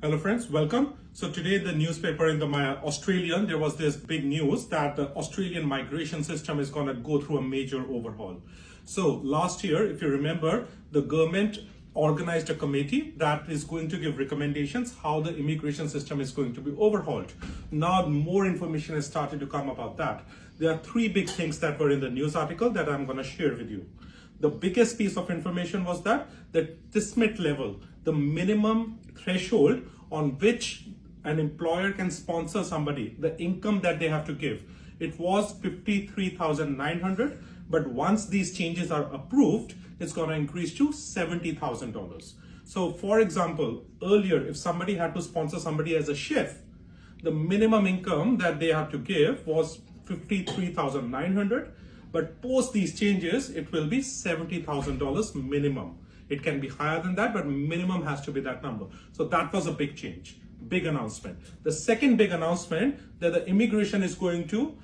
Hello friends, welcome. So today the newspaper in the Australian, there was this big news that the Australian migration system is going to go through a major overhaul. So last year, if you remember, the government organized a committee that is going to give recommendations how the immigration system is going to be overhauled. Now more information has started to come about that. There are three big things that were in the news article that I'm going to share with you. The biggest piece of information was that the TISMET level, the minimum threshold on which an employer can sponsor somebody, the income that they have to give, it was $53,900, but once these changes are approved, it's going to increase to $70,000. So for example, earlier, if somebody had to sponsor somebody as a chef, the minimum income that they have to give was $53,900. But post these changes, it will be $70,000 minimum. It can be higher than that, but minimum has to be that number. So that was a big change, big announcement. The second big announcement that the immigration is going to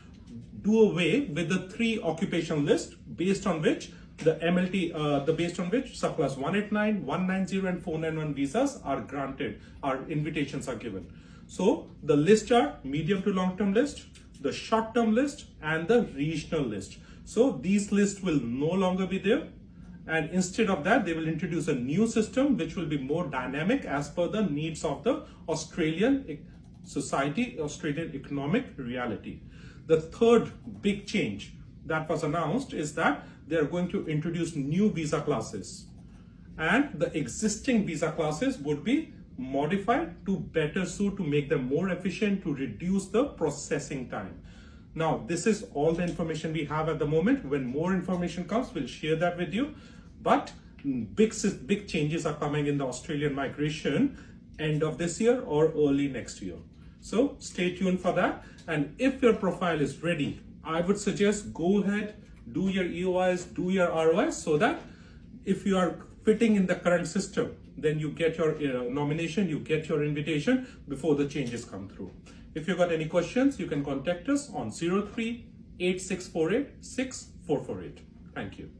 do away with the 3 occupation list based on which the MLT, based on which surplus 189, 190 and 491 visas are granted, our invitations are given. So the lists are medium to long-term list, the short-term list and the regional list. So these lists will no longer be there, and instead of that they will introduce a new system which will be more dynamic as per the needs of the Australian society, Australian economic reality. The third big change that was announced is that they are going to introduce new visa classes, and the existing visa classes would be modified to better suit, to make them more efficient, to reduce the processing time. Now, this is all the information we have at the moment. When more information comes, we'll share that with you. But big changes are coming in the Australian migration end of this year or early next year. So stay tuned for that. And if your profile is ready, I would suggest go ahead, do your EOIs, do your ROIs, so that if you are fitting in the current system, then you get your nomination, you get your invitation before the changes come through. If you've got any questions, you can contact us on 03 8648 6448. Thank you.